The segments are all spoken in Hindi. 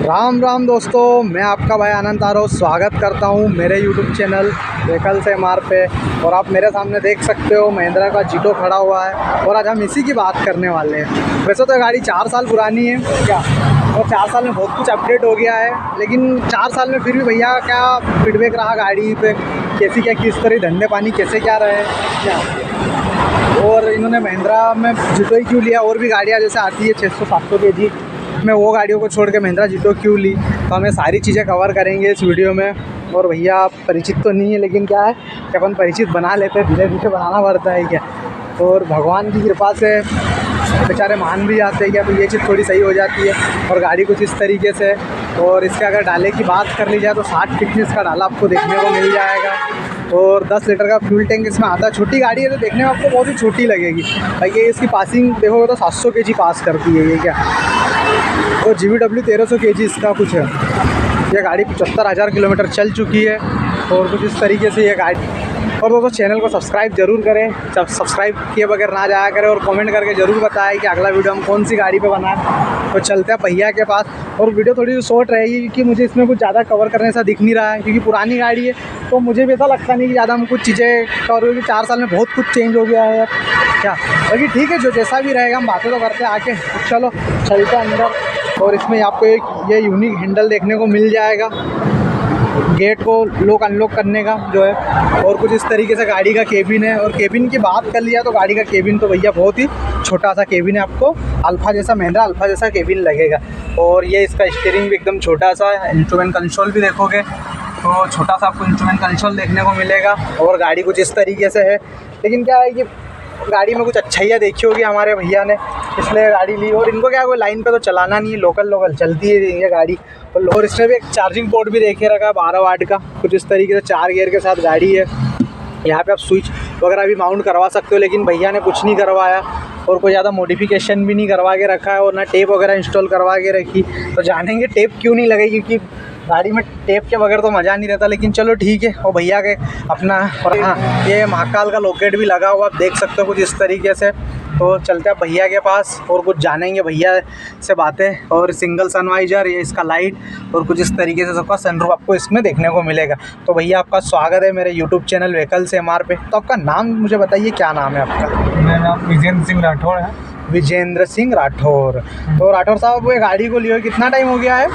राम राम दोस्तों, मैं आपका भाई आनंद आरोह स्वागत करता हूं मेरे YouTube चैनल व्हीकल से मार पे। और आप मेरे सामने देख सकते हो महिंद्रा का जीटो खड़ा हुआ है और आज हम इसी की बात करने वाले हैं। वैसे तो गाड़ी 4 साल पुरानी है क्या, और 4 साल में बहुत कुछ अपडेट हो गया है, लेकिन 4 साल में फिर भी भैया क्या फीडबैक रहा गाड़ी पे, कैसी क्या किस तरह धंधे पानी कैसे क्या रहे क्या। और इन्होंने महिंद्रा में जीटो ही क्यों लिया, और भी गाड़ियाँ जैसे आती है 600-700 kg में, वो गाड़ियों को छोड़ के महिंद्रा जीटो क्यों ली, तो हमें सारी चीज़ें कवर करेंगे इस वीडियो में। और भैया आप परिचित तो नहीं है, लेकिन क्या है कि अपन परिचित बना लेते हैं, धीरे धीरे बनाना पड़ता है क्या। और भगवान की कृपा से बेचारे मान भी जाते हैं क्या, तो ये चीज़ थोड़ी सही हो जाती है। और गाड़ी कुछ इस तरीके से, और इसके अगर डाले की बात कर ली जाए तो 60 फिटनेस का डाला आपको देखने को मिल जाएगा। और 10 लीटर का फ्यूल टैंक इसमें आता है। छोटी गाड़ी है तो देखने में आपको बहुत ही छोटी लगेगी भाई, ये इसकी पासिंग देखोगे तो 700 kg पास करती है ये क्या। और GVW 1300 kg इसका कुछ है। ये गाड़ी 75,000 किलोमीटर चल चुकी है और कुछ इस तरीके से ये गाड़ी। और दोस्तों चैनल को सब्सक्राइब जरूर करें, जब सब्सक्राइब किए बगैर ना जाया करें, और कमेंट करके ज़रूर बताएं कि अगला वीडियो हम कौन सी गाड़ी पे बनाएं। तो चलते हैं भैया के पास। और वीडियो थोड़ी सी शॉर्ट रहेगी क्योंकि मुझे इसमें कुछ ज़्यादा कवर करने सा दिख नहीं रहा है, क्योंकि पुरानी गाड़ी है तो मुझे भी ऐसा लगता नहीं कि ज़्यादा हम कुछ चीज़ें कवर होगी। 4 साल में बहुत कुछ चेंज हो गया है क्या। बाकी ठीक है, जो जैसा भी रहेगा हम बातें तो करते हैं आके। चलो चलते हैं अंदर। और इसमें आपको एक ये यूनिक हैंडल देखने को मिल जाएगा गेट को लॉक अनलॉक करने का जो है। और कुछ इस तरीके से गाड़ी का केबिन है। और केबिन की बात कर लिया तो गाड़ी का केबिन तो भैया बहुत ही छोटा सा केबिन है, आपको अल्फा जैसा, महिंद्रा अल्फा जैसा केबिन लगेगा। और ये इसका स्टीयरिंग भी एकदम छोटा सा है। इंस्ट्रूमेंट कंसोल भी देखोगे तो छोटा सा आपको इंस्ट्रूमेंट कंसोल देखने को मिलेगा। और गाड़ी कुछ इस तरीके से है, लेकिन क्या है कि गाड़ी में कुछ अच्छाइयाँ देखी होगी हमारे भैया ने, इसलिए गाड़ी ली। और इनको क्या कोई लाइन पे तो चलाना नहीं है, लोकल चलती है ये गाड़ी। और इसमें भी एक चार्जिंग पोर्ट भी देखे रखा है 12 वाट का, कुछ इस तरीके से 4 गियर के साथ गाड़ी है। यहाँ पे आप स्विच वगैरह भी माउंट करवा सकते हो, लेकिन भैया ने कुछ नहीं करवाया और कोई ज़्यादा मॉडिफिकेशन भी नहीं करवा के रखा है, और ना टेप वगैरह इंस्टॉल करवा के रखी। तो जानेंगे टेप क्यों नहीं लगेगी, क्योंकि गाड़ी में टेप के बगैर तो मज़ा नहीं रहता, लेकिन चलो ठीक है। और भैया के अपना, और हाँ ये महाकाल का लॉकेट भी लगा हुआ आप देख सकते हो कुछ इस तरीके से। तो चलते हैं भैया के पास और कुछ जानेंगे भैया से बातें। और सिंगल सनवाइजर, ये इसका लाइट, और कुछ इस तरीके से सबका सनरूफ आपको इसमें देखने को मिलेगा। तो भैया आपका स्वागत है मेरे यूट्यूब चैनल व्हीकल से MR पे। तो आपका नाम मुझे बताइए, क्या नाम है आपका? मेरा नाम विजेंद्र सिंह राठौर है। विजेंद्र सिंह राठौर। तो राठौर साहब वो गाड़ी को लिए कितना टाइम हो गया है?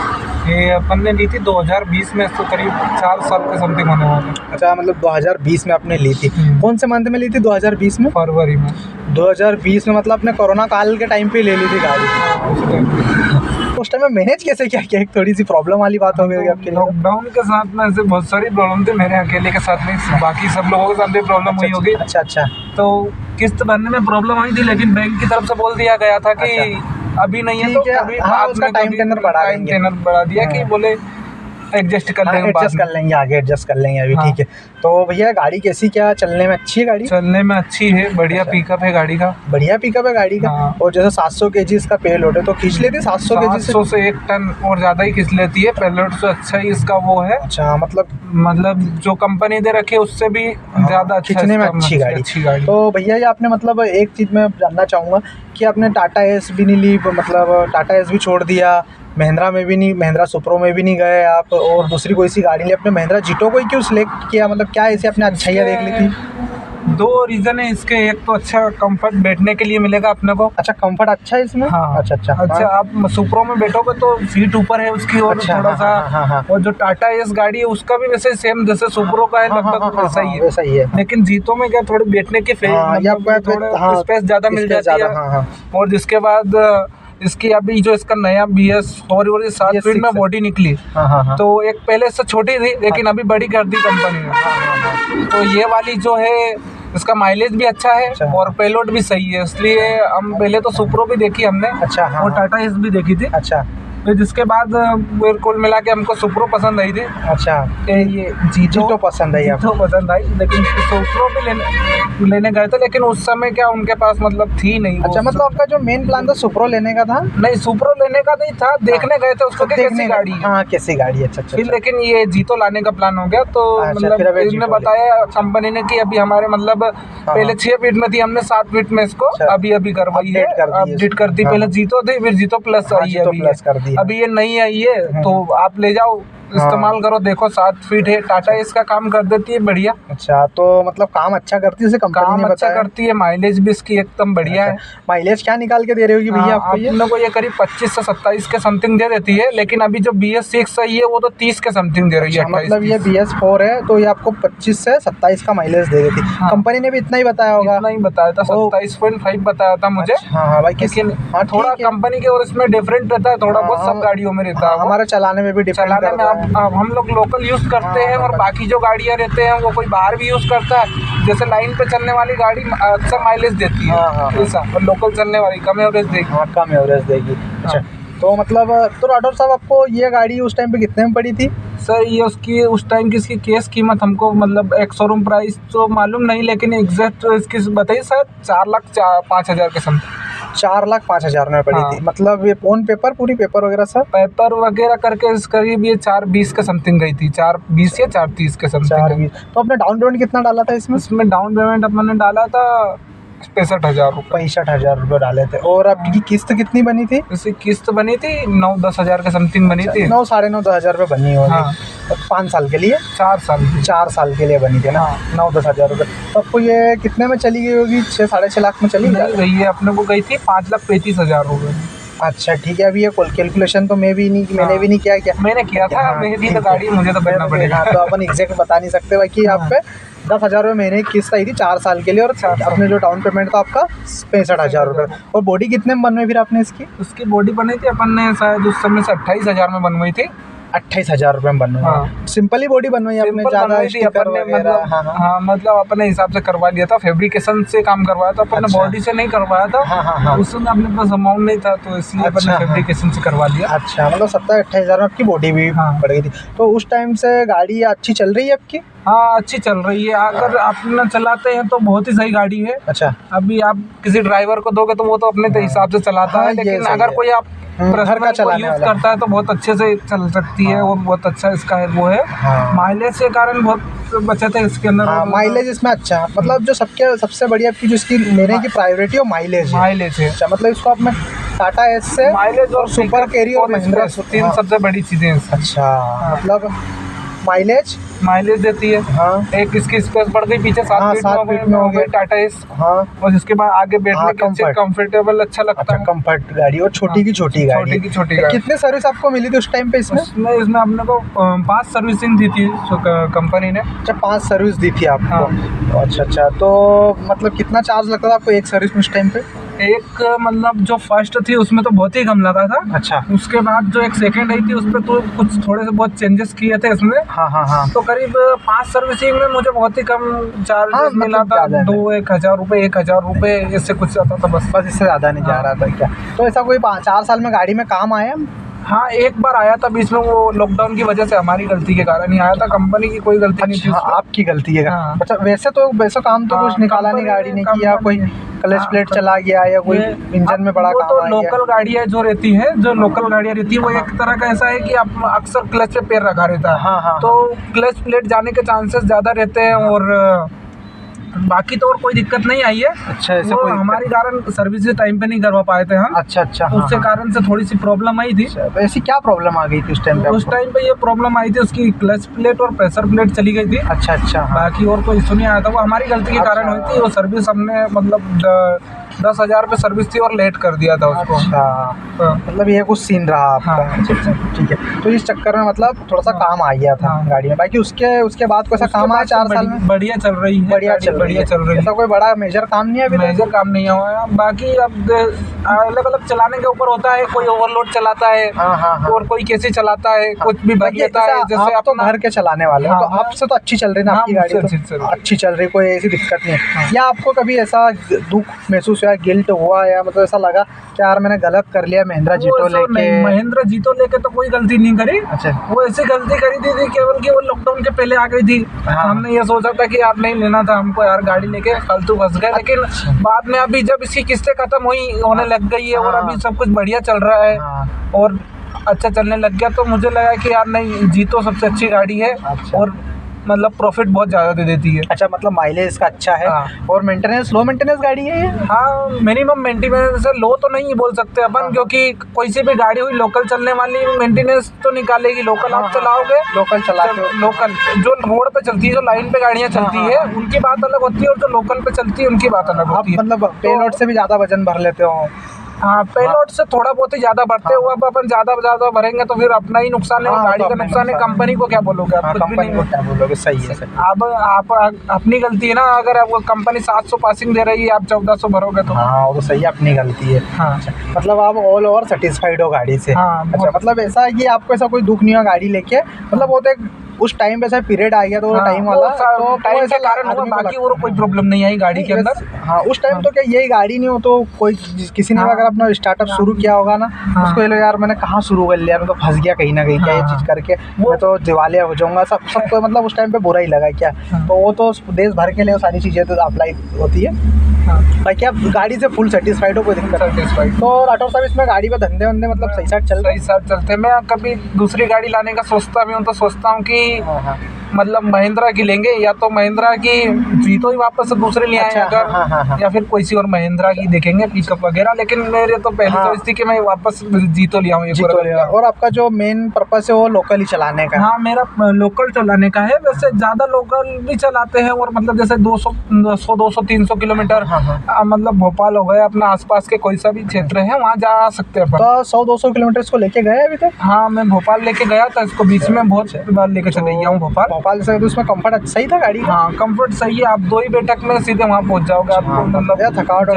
ये अपन ने ली थी 2020 में, तो करीब 4 साल के समथिंग होने वाले। अच्छा, मतलब 2020 में आपने ली थी। कौन से मंथ में ली थी 2020 में? फरवरी में। 2020 में, मतलब अपने कोरोना काल के टाइम पे ले ली थी गाड़ी। उस टाइम में मैनेज कैसे क्या किया? एक थोड़ी सी प्रॉब्लम वाली बात हो गई आपके लिए। लॉकडाउन के साथ में ऐसे बहुत सारी प्रॉब्लम थी, मेरे अकेले के साथ नहीं, बाकी सब लोगों के साथ भी प्रॉब्लम हुई होगी। अच्छा। तो किस्त भरने में प्रॉब्लम आई थी, लेकिन बैंक की तरफ से बोल दिया गया था कि अभी नहीं है, तो अभी उसका टाइम टेनर बढ़ा दिया कि बोले एडजस्ट कर लेंगे, आगे एडजस्ट कर लेंगे अभी। ठीक है। तो भैया गाड़ी कैसी, क्या चलने में अच्छी है? गाड़ी चलने में अच्छी है, बढ़िया पिकअप है गाड़ी का। बढ़िया पिकअप है गाड़ी का। और जैसे 700 kg इसका पेलोड है, तो खींच लेती है 700 kg से 1 टन और ज़्यादा ही खींच लेती है। पेलोड से अच्छा ही इसका वो है। अच्छा, मतलब जो कंपनी दे रखी है उससे भी ज़्यादा खींचने में अच्छी गाड़ी। तो भैया ये आपने, मतलब एक चीज़ मैं जानना चाहूँगा कि आपने टाटा एस भी नहीं ली, मतलब टाटा एस भी छोड़ दिया, महिंद्रा में भी नहीं, महिंद्रा सुप्रो में भी नहीं गए आप, और दूसरी कोई सी गाड़ी ली आपने, महिंद्रा जीटो को ही क्यों सिलेक्ट किया? मतलब क्या ऐसे आपने अच्छाइयाँ देख ली थी? 2 रीज़न है इसके। एक तो अच्छा कंफर्ट बैठने के लिए मिलेगा अपने को। अच्छा, कंफर्ट अच्छा है इसमें? हाँ। अच्छा। आप सुप्रो में बैठोगे तो सीट ऊपर है उसकी, और थोड़ा सा। हाँ। और जो टाटा एस गाड़ी है उसका भी वैसे सेम जैसे सुप्रो का है, लगभग वैसा ही है। लेकिन जीतो में क्या थोड़ी बैठने की थोड़ा स्पेस ज़्यादा मिल जाती है। और जिसके बाद इसकी अभी जो इसका नया BS और 7 फीट में बॉडी निकली, तो एक पहले से छोटी थी, लेकिन अभी बड़ी कर दी कंपनी ने। तो ये वाली जो है इसका माइलेज भी अच्छा है और पेलोड भी सही है, इसलिए हम पहले तो सुप्रो भी देखी हमने। अच्छा। और टाटा एस भी देखी थी। अच्छा। फिर जिसके बाद कुल मिला के हमको सुप्रो पसंद आई थी। अच्छा। ये जीटो पसंद आई, लेकिन सुप्रो भी लेने गए थे, लेकिन उस समय क्या उनके पास मतलब थी नहीं। अच्छा, मतलब आपका जो मेन प्लान था सुप्रो लेने का था? नहीं, सुप्रो लेने का नहीं था, देखने गए थे उसको कैसी गाड़ी है। हाँ, कैसी गाड़ी। अच्छा। फिर लेकिन ये जीतो लाने का प्लान हो गया, तो मतलब इन्होंने बताया कंपनी ने कि अभी हमारे मतलब पहले 6 फीट में थी, हमने 7 फीट में इसको अभी करवाई है, अपडेट कर दी। पहले जीतो थी, फिर जीतो प्लस आई है। अभी ये नई आई है, तो आप ले जाओ इस्तेमाल करो, देखो 7 फीट है। टाटा इसका काम कर देती है बढ़िया। अच्छा, तो मतलब काम अच्छा करती है, कंपनी ने अच्छा करती है। माइलेज भी इसकी एकदम बढ़िया है। माइलेज क्या निकाल के दे रही होगी भैया आपको? अपने को ये करीब 25 से 27 के समथिंग दे देती है, लेकिन अभी जो BS6 है ये वो तो 30 के समथिंग दे रही है। मतलब ये BS4 है तो ये आपको 25 से 27 का माइलेज दे देती है। कंपनी ने भी इतना ही बताया होगा? इतना ही बताया था, 27.5 बताया था मुझे। हाँ भाई, लेकिन थोड़ा कंपनी के और इसमें डिफरेंट रहता है, थोड़ा बहुत सब गाड़ियों में रहता है। हमारे चलाने में भी डिफरेंट रहता है। हम लोग लोकल यूज करते हैं और बाकी जो गाड़ियां रहते हैं वो कोई बाहर भी यूज करता है। जैसे लाइन पे चलने वाली गाड़ी अच्छा माइलेज देती है ऐसा, और लोकल चलने वाली कम एवरेज देगी। कम एवरेज देगी। अच्छा, तो मतलब तो राठौर साहब आपको ये गाड़ी उस टाइम पे कितने में पड़ी थी? सर ये उसकी उस टाइम की इसकी केस कीमत हमको मतलब एक शोरूम प्राइस तो मालूम नहीं, लेकिन एग्जैक्ट इसकी बताइए सर 4,05,000 के समथिंग। 4,05,000 में पड़ी थी। मतलब ये ऑन पेपर पूरी पेपर वगैरह सब पेपर वगैरह करके इस करीब ये 4,20 के समथिंग गई थी। 4,20 या 4,30 के समथिंग। 4,20। तो आपने डाउन पेमेंट कितना डाला था इसमें? इसमें डाउन पेमेंट अपने डाला था 65,000 रुपये। 65,000 रुपये डाले थे। और आपकी किस्त कितनी बनी थी? इसकी किस्त बनी थी 9-10 हज़ार के समथिंग बनी थी। 9 साढ़े 9 10 हज़ार रुपये बनी होगी। 5 साल के लिए? 4 साल के लिए बनी थी ना। 9-10 हज़ार रुपये। तो आपको ये कितने में चली गई होगी? 6-6.5 लाख में चली गई है। अपने को गई थी 5,35,000 रुपये। अच्छा ठीक है। अभी ये कैलकुलेशन तो मैंने भी नहीं किया। मैंने किया था, मेरी तो गाड़ी मुझे तो करना पड़ेगा। तो अपन एग्जैक्ट बता नहीं सकते भाई कि आप पे 10,000 रुपये महीने की किस्त आई थी 4 साल के लिए, और अपने जो डाउन पेमेंट था आपका 65,000 रुपये। और बॉडी कितने में बनवाई फिर आपने इसकी? उसकी बॉडी बनी थी अपन ने शायद उस समय से 28,000 में बनवाई थी। 28,000 रुपये में बनवाई। सिंपल ही बॉडी बनवाई आपने? ज़्यादा मतलब अपने हिसाब से करवा लिया था। फैब्रिकेशन से काम करवाया था अपन ने, बॉडी से नहीं करवाया था। उस समय अपने पास अमाउंट नहीं था तो इसलिए अपन ने फैब्रिकेशन से करवा लिया। अच्छा, मतलब 27-28,000 में आपकी बॉडी भी पड़ गई थी। तो उस टाइम से गाड़ी अच्छी चल रही है आपकी? हाँ अच्छी चल रही है। अगर अपना चलाते हैं तो बहुत ही सही गाड़ी है। अच्छा, अभी आप किसी ड्राइवर को दोगे तो वो तो अपने हिसाब से चलाता है, लेकिन अगर कोई आप घर का चलाने यूज करता है तो बहुत अच्छे से चल सकती है। और बहुत अच्छा इसका वो है। माइलेज के कारण बहुत बचत है इसके अंदर। माइलेज इसमें अच्छा, मतलब जो सबसे बढ़िया आपकी जो इसकी लेने की प्रायोरिटी है माइलेज है। अच्छा, मतलब इसको आप में टाटा एस से माइलेज और सुपर कैरियर और महिंद्रा 3 सबसे बड़ी चीजें हैं। अच्छा, मतलब माइलेज देती है। एक इसकी स्पेस बढ़ गई पीछे 7 फीट में हो गई टाटा एस। और इसके बाद आगे बैठने के कंफर्टेबल अच्छा लगता है। कंफर्ट गाड़ी और छोटी की छोटी गाड़ी। कितने सर्विस आपको मिली थी उस टाइम पे इसमें? इसमें अपने को 5 सर्विसिंग दी थी कंपनी ने। अच्छा, 5 सर्विस दी थी आपको। अच्छा, तो मतलब कितना चार्ज लगता था आपको एक सर्विस में उस टाइम पे? एक मतलब जो फर्स्ट थी उसमें तो बहुत ही कम लगा था। अच्छा, उसके बाद जो एक सेकंड आई थी उस पर तो कुछ थोड़े से बहुत चेंजेस किए थे इसमें। हाँ। तो करीब 5 सर्विसिंग में मुझे बहुत ही कम चार्ज मिला था। 1,000 रुपये 1,000 रुपये इससे कुछ ज़्यादा था। बस इससे ज़्यादा नहीं जा रहा था क्या? तो ऐसा कोई 4 साल में गाड़ी में काम आया? हाँ, एक बार आया था बीच में, वो लॉकडाउन की वजह से हमारी गलती के कारण ही आया था। कंपनी की कोई गलती नहीं थी। आपकी गलती है। अच्छा, वैसे काम तो कुछ निकाला नहीं गाड़ी ने किया? कोई क्लच प्लेट चला गया या कोई इंजन में बड़ा काम? तो लोकल गाड़ियाँ जो रहती है, वो एक तरह का ऐसा है कि आप अक्सर क्लच पे पैर रखा रहता है। तो क्लच प्लेट जाने के चांसेस ज़्यादा रहते हैं। और बाकी तो और कोई दिक्कत नहीं आई है। अच्छा, ऐसे कोई हमारे कारण सर्विस टाइम पे नहीं करवा पाए थे हम। अच्छा, उसके कारण से थोड़ी सी प्रॉब्लम आई थी। ऐसी क्या प्रॉब्लम आ गई थी उस टाइम पे? उस टाइम पे ये प्रॉब्लम आई थी, उसकी क्लच प्लेट और प्रेशर प्लेट चली गई थी। अच्छा। बाकी और कोई इशू नहीं आया था। वो हमारी गलती के कारण हुई थी। वो सर्विस हमने मतलब 10,000 पे सर्विस थी और लेट कर दिया था उसको। अच्छा, मतलब ये कुछ सीन रहा आपका। अच्छा, ठीक है। तो इस चक्कर में मतलब थोड़ा सा काम आ गया था गाड़ी में। बाकी उसके बाद कोई सा काम आया 4 साल में? बढ़िया चल रही है। बढ़िया चल रही है। ऐसा कोई बड़ा मेजर काम नहीं है अभी? मेजर काम नहीं हुआ है। बाकी अब अलग चलाने के ऊपर होता है। कोई ओवरलोड चलाता है और कोई कैसे चलाता है, कुछ भी भर लेता है। जैसे आप तो घर के चलाने वाले हो, तो आपसे तो अच्छी चल रही है ना आपकी गाड़ी? अच्छी चल रही, कोई ऐसी दिक्कत नहीं है? या आपको कभी ऐसा दुख महसूस हुआ, गिल्ट हुआ, या मतलब ऐसा लगा कि यार मैंने गलत कर लिया महिंद्रा जीतो लेके? तो कोई गलती नहीं करी। अच्छा, वो ऐसी गलती करी थी केवल कि वो लॉकडाउन के पहले आ गई थी। हमने ये सोचा था कि यार नहीं लेना था हमको यार गाड़ी लेके, फालतू फंस गए। लेकिन बाद में अभी जब इसकी किस्तें खत्म होने लग गई है और अभी सब कुछ बढ़िया चल रहा है और अच्छा चलने लग गया, तो मुझे लगा कि यार नहीं, जीतो सबसे अच्छी गाड़ी है। और मतलब प्रॉफिट बहुत ज़्यादा दे देती है। अच्छा, मतलब माइलेज इसका अच्छा है। और मेंटेनेंस, लो मेंटेनेंस गाड़ी है ये? हाँ, मिनिमम मेंटेनेंस लो तो नहीं बोल सकते अपन, क्योंकि कोई सी भी गाड़ी हुई लोकल चलने वाली मेंटेनेंस तो निकालेगी। लोकल आप चलाओगे, लोकल चलाते हो, लोकल जो रोड पे चलती है, जो लाइन पे गाड़ियाँ चलती है उनकी बात अलग होती है, और जो लोकल पे चलती है उनकी बात अलग होती है। मतलब पेलोड से भी ज़्यादा वजन भर लेते हो? हाँ, पेलोड से थोड़ा बहुत ही ज़्यादा भरते हुए अब अपन ज़्यादा भरेंगे तो फिर अपना ही नुकसान है, गाड़ी का नुकसान है। कंपनी को क्या बोलोगे आप? कंपनी को क्या बोलोगे? सही है। अब आप अपनी गलती है ना, अगर आपको कंपनी 700 पासिंग दे रही है, आप 1400 भरोगे तो? हाँ, वो तो सही है, अपनी गलती है। हाँ, मतलब आप ऑल ओवर सेटिस्फाइड हो गाड़ी से? हाँ। अच्छा, मतलब ऐसा है कि आपको ऐसा कोई दुख नहीं हुआ गाड़ी लेके? मतलब वो तो एक उस टाइम पे ऐसा पीरियड आ गया, तो वो टाइम वाला, तो टाइम के कारण हुआ, बाकी और कोई प्रॉब्लम नहीं आई गाड़ी के अंदर। हाँ, उस टाइम तो क्या यही गाड़ी नहीं हो तो कोई किसी ने अगर अपना स्टार्टअप शुरू किया होगा ना, उसको ये लो यार मैंने कहाँ शुरू कर लिया, मैं तो फंस गया कहीं ना कहीं, क्या ये चीज़ करके मैं तो दिवालिया हो जाऊंगा। सबको मतलब उस टाइम पे बुरा ही लगा क्या। तो वो तो देश भर के लिए सारी चीज़ें तो अप्लाई होती है। बाकी आप गाड़ी से फुल सेटिस्फाइड हो, कोई दिक्कत नहीं? तो राठौर साहब, इसमें गाड़ी पे धंधे वंधे मतलब सही साथ चलते हैं? मैं कभी दूसरी गाड़ी लाने का सोचता भी हूँ तो सोचता हूँ कि मतलब महिंद्रा की लेंगे, या तो महिंद्रा की जीतो ही वापस से दूसरे ले आए अगर, या फिर कोई सी और महिंद्रा की देखेंगे पिकअप वगैरह। लेकिन मेरे तो पहले चॉइस थी कि मैं वापस जीतो ले आऊँ। और आपका जो मेन पर्पस है वो लोकल ही चलाने का? हाँ, मेरा लोकल चलाने का है। वैसे ज़्यादा लोकल भी चलाते हैं, और मतलब जैसे 200-300 किलोमीटर, मतलब भोपाल हो गया, अपना आसपास के कोई सा भी क्षेत्र है वहाँ जा सकते हैं। तो 100-200 किलोमीटर इसको लेके गए अभी तक? हाँ, मैं भोपाल लेके गया था इसको, बीच में बहुत बार लेके चले गया हूँ भोपाल से। तो उसमें कंफर्ट सही था गाड़ी का? हाँ, कंफर्ट सही है। आप 2 ही बैठक में सीधे वहाँ पहुँच जाओगे। आपको मतलब थकावट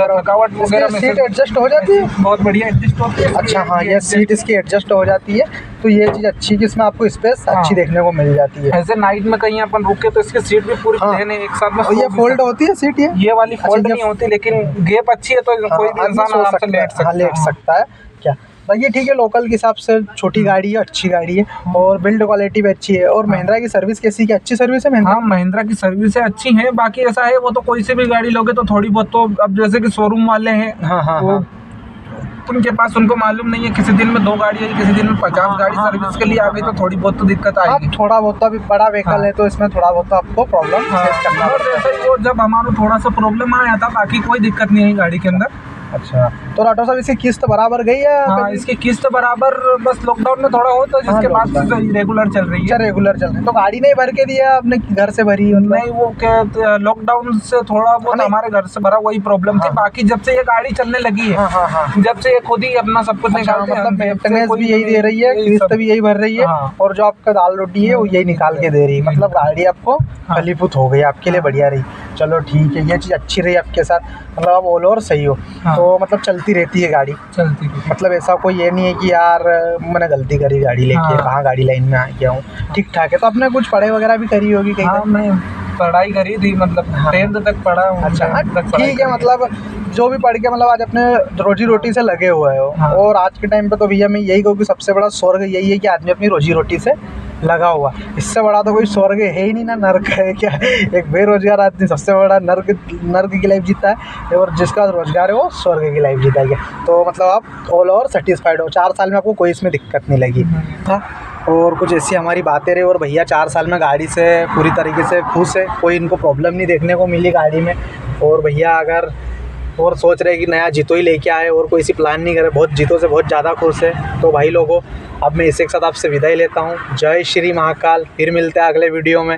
वगैरह सीट एडजस्ट हो जाती है? बहुत बढ़िया एडजस्ट होती है। अच्छा, हाँ, ये सीट इसकी एडजस्ट हो जाती है, तो ये चीज़ अच्छी कि इसमें आपको स्पेस अच्छी देखने को मिल जाती है। ऐसे नाइट में कहीं अपन रुके तो इसकी सीट भी पूरी प्लेन है, एक साथ में। ये फोल्ड होती है सीट? ये वाली फोल्ड नहीं होती, लेकिन गैप अच्छी है तो कोई भी इंसान आराम से लेट सकता है क्या। बाकी ठीक है, लोकल के हिसाब से छोटी गाड़ी है, अच्छी गाड़ी है, और बिल्ड क्वालिटी भी अच्छी है। और महिंद्रा की सर्विस कैसी? की अच्छी सर्विस है महिंद्रा? हाँ, महिंद्रा की सर्विस है, अच्छी है। बाकी ऐसा है, वो तो कोई से भी गाड़ी लोगे तो थोड़ी बहुत तो, अब जैसे कि शोरूम वाले हैं, उनके पास उनको मालूम नहीं है, किसी दिन में 2 गाड़ी आई, किसी दिन में 50 गाड़ी सर्विस के लिए आ गई, तो थोड़ी बहुत तो दिक्कत आएगी। थोड़ा बहुत तो अभी बड़ा व्हीकल है तो इसमें थोड़ा बहुत तो आपको प्रॉब्लम फेस करना पड़ता है। वो जब हमारा थोड़ा सा प्रॉब्लम आया था, बाकी कोई दिक्कत नहीं आई गाड़ी के अंदर। अच्छा, तो राठौर साहब इसकी किस्त बराबर गई है? हाँ, इसकी किस्त बराबर बस लॉकडाउन में थोड़ा हो, तो जिसके बाद से रेगुलर चल रही है। रेगुलर चल रही है। तो गाड़ी नहीं भर के दिया आपने, घर से भरी? नहीं, वो क्या लॉकडाउन से थोड़ा बहुत हमारे घर से भरा, वही प्रॉब्लम थी। बाकी जब से ये गाड़ी चलने लगी है, जब से ये खुद ही अपना सब कुछ निकालते हैं, मेंटेनेंस भी यही दे रही है, किस्त भी यही भर रही है, और जो आपका दाल रोटी है वो यही निकाल के दे रही है। मतलब गाड़ी आपको फलीभूत हो गई, आपके लिए बढ़िया रही। चलो ठीक है, ये चीज़ अच्छी रही आपके साथ, मतलब आप ऑल ओवर सही हो। तो मतलब चलती रहती है गाड़ी? चलती है, मतलब ऐसा कोई ये नहीं है कि यार मैंने गलती करी गाड़ी लेके, कहाँ गाड़ी लाइन में आ गया हूँ। ठीक ठाक है। तो आपने कुछ पढ़ाई वगैरह भी करी होगी कहीं? हाँ, मैं पढ़ाई करी थी, मतलब 10th तक पढ़ा हूँ। अच्छा, ठीक है। मतलब जो भी पढ़ के मतलब आज अपने रोजी रोटी से लगे हुए हो। और आज के टाइम पे तो भैया मैं यही कहूँ कि सबसे बड़ा स्वर्ग यही है कि आदमी अपनी रोजी रोटी से लगा हुआ। इससे बड़ा तो कोई स्वर्ग है ही नहीं ना, नर्क है क्या। एक बेरोजगार आदमी सबसे बड़ा नर्क की लाइफ जीता है, और जिसका रोजगार है वो स्वर्ग की लाइफ जीता है। तो मतलब आप ऑल ओवर सेटिस्फाइड हो? 4 साल में आपको कोई इसमें दिक्कत नहीं लगी? और कुछ ऐसी हमारी बातें रही। और भैया 4 साल में गाड़ी से पूरी तरीके से खुश है, कोई इनको प्रॉब्लम नहीं देखने को मिली गाड़ी में। और भैया अगर और सोच रहे कि नया जीतो ही लेके आए और कोई सी प्लान नहीं करे, बहुत जीतो से बहुत ज़्यादा खुश है। तो भाई लोगों, अब मैं इसी के साथ आपसे विदाई लेता हूँ। जय श्री महाकाल। फिर मिलते हैं अगले वीडियो में।